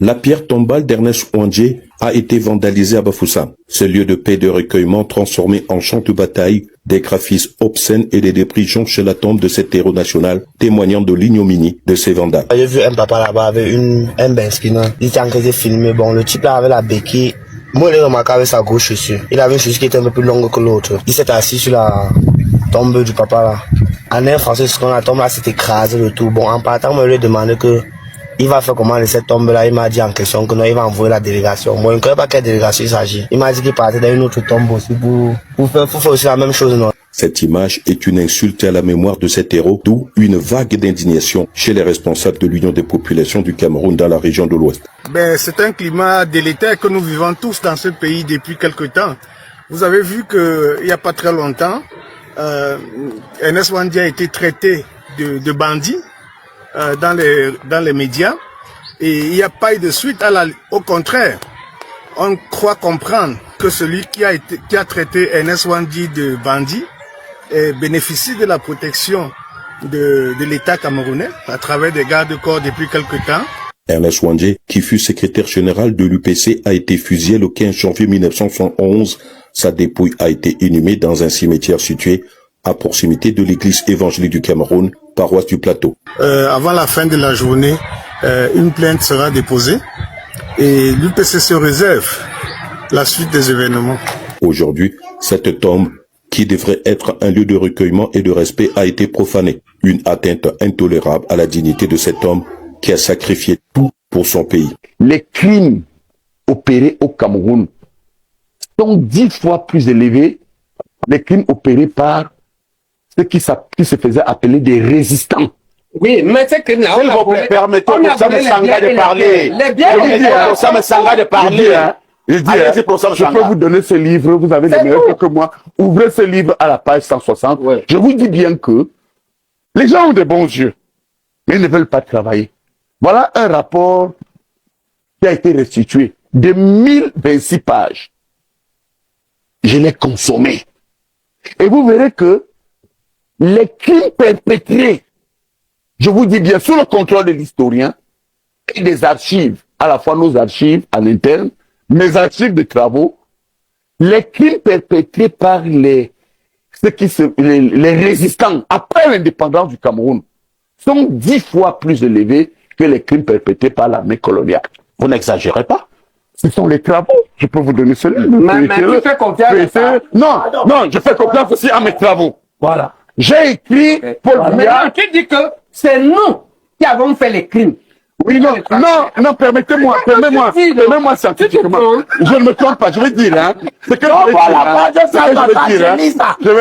La pierre tombale d'Ernest Ouandjé a été vandalisée à Bafoussam. Ce lieu de paix et de recueillement transformé en champ de bataille, des graphismes obscènes et des débris jonchent la tombe de cet héros national, témoignant de l'ignominie de ces vandales. J'ai vu un papa là-bas avec un benskina. Il était en train de filmer. Bon, le type là avait la béquille. Moi, il a remarqué avec sa gauche chaussure. Il avait une chaussure qui était un peu plus longue que l'autre. Il s'est assis sur la tombe du papa là. En un français, ce qu'on a tombe là, s'est écrasé le tout. Bon, en partant, moi, je lui ai demandé que il va faire comment de cette tombe-là. Il m'a dit en question que non, il va envoyer la délégation. Moi, je ne connais pas quelle délégation il s'agit. Il m'a dit qu'il partait dans une autre tombe aussi pour faire aussi la même chose, non? Cette image est une insulte à la mémoire de cet héros, d'où une vague d'indignation chez les responsables de l'Union des populations du Cameroun dans la région de l'Ouest. C'est un climat délétère que nous vivons tous dans ce pays depuis quelque temps. Vous avez vu qu'il n'y a pas très longtemps, Ernest Ouandjé a été traité de bandit dans les médias et il n'y a pas eu de suite. Au contraire, on croit comprendre que celui qui a traité Ernest Ouandjé de bandit bénéficie de la protection de l'État camerounais à travers des gardes-corps depuis quelque temps. Ernest Ouandjé, qui fut secrétaire général de l'UPC, a été fusillé le 15 janvier 1971. Sa dépouille a été inhumée dans un cimetière situé à proximité de l'église évangélique du Cameroun, paroisse du Plateau. Avant la fin de la journée, une plainte sera déposée et l'UPC se réserve la suite des événements. Aujourd'hui, cette tombe, qui devrait être un lieu de recueillement et de respect, a été profanée. Une atteinte intolérable à la dignité de cet homme qui a sacrifié tout pour son pays. Les crimes opérés au Cameroun sont 10 fois plus élevés que les crimes opérés par ceux qui se faisaient appeler des résistants. Oui, mais c'est que là, permettez-moi de parler. Ça me sangra de parler. Je peux vous donner ce livre, vous avez des meilleurs que moi. Ouvrez ce livre à la page 160. Ouais. Je vous dis bien que les gens ont de bons yeux, mais ils ne veulent pas travailler. Voilà un rapport qui a été restitué de 1026 pages. Je l'ai consommé. Et vous verrez que les crimes perpétrés, je vous dis bien, sous le contrôle de l'historien et des archives, à la fois nos archives en interne, mes archives de travaux, les crimes perpétrés par les résistants après l'indépendance du Cameroun sont 10 fois plus élevés que les crimes perpétrés par l'armée coloniale. Vous n'exagérez pas. Ce sont les travaux. Je peux vous donner celui-là. Mais tu fais confiance à ça? Non, je fais confiance aussi à mes travaux. Voilà. J'ai écrit Paul Biya. Tu dis que c'est nous qui avons fait les crimes. Oui, non, permettez-moi scientifiquement. Je ne me trompe pas, je vais dire, hein. C'est que je vais dire.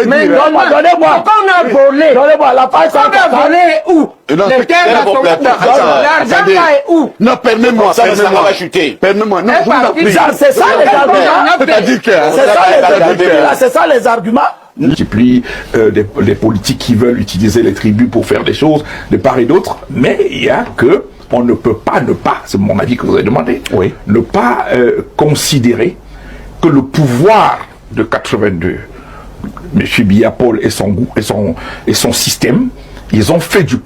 Mais donnez-moi. Quand on a volé. Donnez-moi la page. Quand on a volé où? Les terres l'argent est où? Non, permets-moi. Ça va chuter. Permets-moi. Non, je vous en prie. C'est ça les arguments. C'est-à-dire que. C'est ça les arguments. Multiplie des politiques qui veulent utiliser les tribus pour faire des choses de part et d'autre, mais il y a que on ne peut pas c'est mon avis que vous avez demandé, oui, ne pas considérer que le pouvoir de 82, M. Biya Paul et son système, ils ont fait du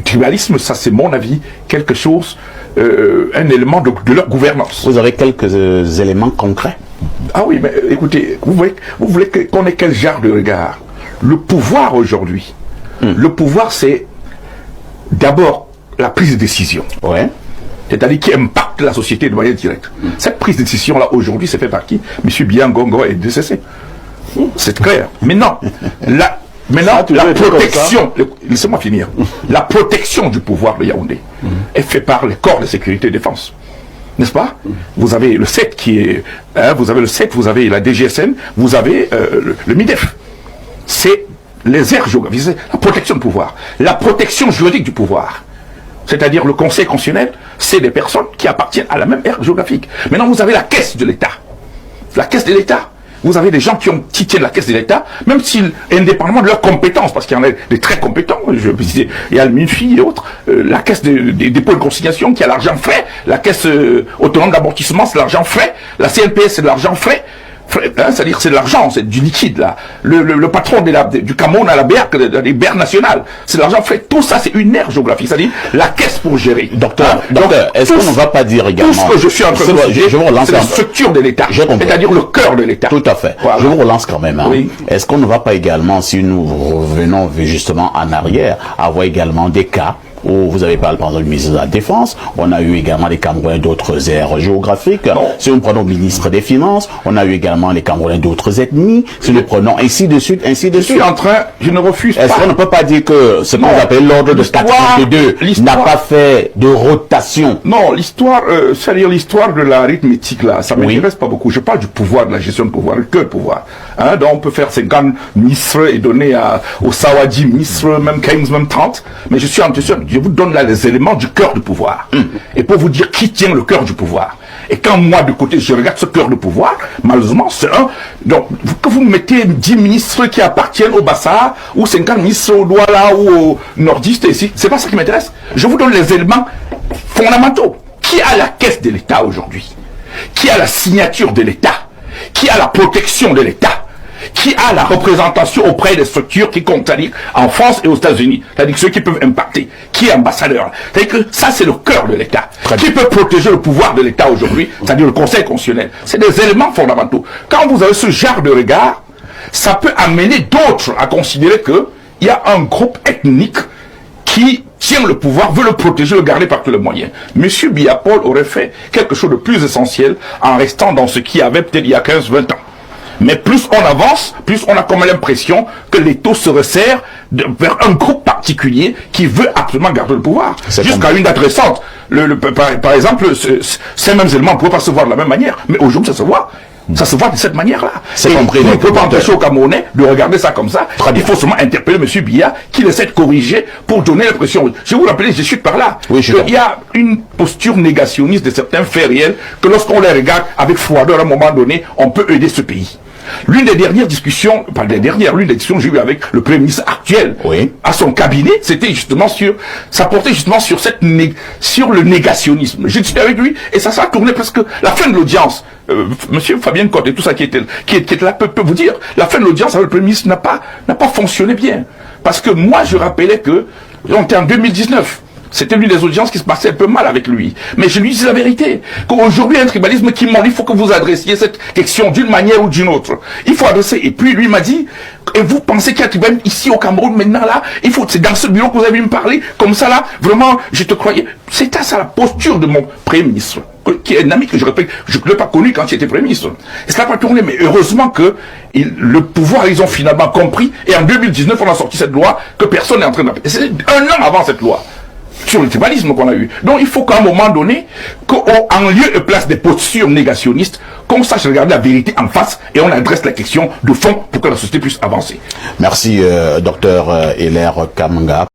tribalisme, ça c'est mon avis, quelque chose, un élément de leur gouvernance. Vous avez quelques éléments concrets? Ah oui, mais écoutez, vous voulez qu'on ait quel genre de regard? Le pouvoir aujourd'hui, le pouvoir c'est d'abord la prise de décision. Ouais. C'est-à-dire qui impacte la société de manière directe. Cette prise de décision-là, aujourd'hui, c'est fait par qui? M. Biya Ngongo est décédé. C'est clair. Maintenant, la protection, laissez-moi finir, la protection du pouvoir de Yaoundé est faite par les corps de sécurité et de défense. N'est-ce pas? Vous avez le 7 qui est... vous avez le 7, vous avez la DGSN, vous avez le MIDEF. C'est les aires géographiques, la protection du pouvoir. La protection juridique du pouvoir. C'est-à-dire le Conseil constitutionnel, c'est des personnes qui appartiennent à la même aire géographique. Maintenant, vous avez la caisse de l'État. La caisse de l'État. Vous avez des gens qui tiennent la caisse de l'État, même s'ils, indépendamment de leurs compétences, parce qu'il y en a des très compétents, il y a le MINFI et autres, la caisse des dépôts de consignation qui a l'argent frais, la caisse autonome d'amortissement, c'est l'argent frais, la CNPS, c'est de l'argent frais, c'est-à-dire c'est de l'argent, c'est du liquide là. Le patron du Cameroun à la BERC, des BERC nationales, c'est de l'argent fait. Tout ça, c'est une aire géographique, c'est-à-dire la caisse pour gérer. Docteur, est-ce qu'on ne va pas dire également... Tout ce que je suis en train de dire, c'est la structure de l'État, c'est-à-dire le cœur de l'État. Tout à fait. Voilà. Je vous relance quand même. Hein. Oui. Est-ce qu'on ne va pas également, si nous revenons justement en arrière, avoir également des cas où vous avez parlé par exemple du ministre de la Défense, on a eu également les Camerounais d'autres aires géographiques. Non. Si nous prenons le ministre des Finances, on a eu également les Camerounais d'autres ethnies. Si nous prenons ainsi de suite, ainsi de suite. Je ne refuse pas. Est-ce qu'on ne peut pas dire que ce qu'on appelle l'ordre de 42 n'a pas fait de rotation? Non, l'histoire, c'est-à-dire l'histoire de l'arithmétique là, ça m'intéresse pas beaucoup. Je parle du pouvoir, de la gestion de pouvoir, le cœur de pouvoir. Hein, donc on peut faire 50 ministres et donner au Sawadi ministre, même 15, même 30. Mais je vous donne là les éléments du cœur du pouvoir. Et pour vous dire qui tient le cœur du pouvoir. Et quand moi, de côté, je regarde ce cœur de pouvoir, malheureusement, c'est donc, que vous mettez 10 ministres qui appartiennent au Bassa, ou 50 ministres au Douala, ou au Nordiste, ici, c'est pas ça qui m'intéresse. Je vous donne les éléments fondamentaux. Qui a la caisse de l'État aujourd'hui? Qui a la signature de l'État? Qui a la protection de l'État? Qui a la représentation auprès des structures qui comptent, c'est-à-dire en France et aux États-Unis, c'est-à-dire ceux qui peuvent impacter, qui est ambassadeur. C'est-à-dire que ça, c'est le cœur de l'État. Qui peut protéger le pouvoir de l'État aujourd'hui, c'est-à-dire le Conseil constitutionnel. C'est des éléments fondamentaux. Quand vous avez ce genre de regard, ça peut amener d'autres à considérer que il y a un groupe ethnique qui tient le pouvoir, veut le protéger, le garder par tous les moyens. Monsieur Biya-Paul aurait fait quelque chose de plus essentiel en restant dans ce qu'il y avait peut-être il y a 15-20 ans. Mais plus on avance, plus on a comme l'impression que l'État se resserre vers un groupe particulier qui veut absolument garder le pouvoir. Jusqu'à une date récente. Par exemple, ces mêmes éléments ne pouvaient pas se voir de la même manière. Mais aujourd'hui, ça se voit. Ça se voit de cette manière-là. C'est compris. On ne peut pas empêcher aux Camerounais de regarder ça comme ça. Il faut seulement interpeller M. Biya, qui essaie de corriger pour donner l'impression. Je vous rappelle, je suis par là. Oui, il y a une posture négationniste de certains faits réels que lorsqu'on les regarde avec froideur à un moment donné, on peut aider ce pays. L'une des dernières discussions, pas des dernières, l'une des discussions que j'ai eues avec le Premier ministre actuel, à son cabinet, c'était justement ça portait justement sur sur le négationnisme. J'ai discuté avec lui, et ça a tourné presque la fin de l'audience. Monsieur Fabien Cotte et tout ça qui était là peut vous dire, la fin de l'audience avec le Premier ministre n'a pas fonctionné bien. Parce que moi, je rappelais que, on était en 2019. C'était l'une des audiences qui se passait un peu mal avec lui. Mais je lui dis la vérité. Qu'aujourd'hui, un tribalisme qui monte, il faut que vous adressiez cette question d'une manière ou d'une autre. Il faut adresser. Et puis, lui m'a dit, et vous pensez qu'il y a un tribalisme ici au Cameroun, maintenant, là, c'est dans ce bureau que vous avez me parler, comme ça, là, vraiment, je te croyais. C'est ça la posture de mon Premier ministre, qui est un ami que je répète, je ne l'ai pas connu quand il était Premier ministre. Et ça n'a pas tourné, mais heureusement que le pouvoir, ils ont finalement compris, et en 2019, on a sorti cette loi que personne n'est en train d'appeler. C'est 1 an avant cette loi. Sur le tribalisme qu'on a eu. Donc il faut qu'à un moment donné, qu'en lieu et place des postures négationnistes, qu'on sache regarder la vérité en face et on adresse la question de fond pour que la société puisse avancer. Merci, docteur Hilaire Kamanga.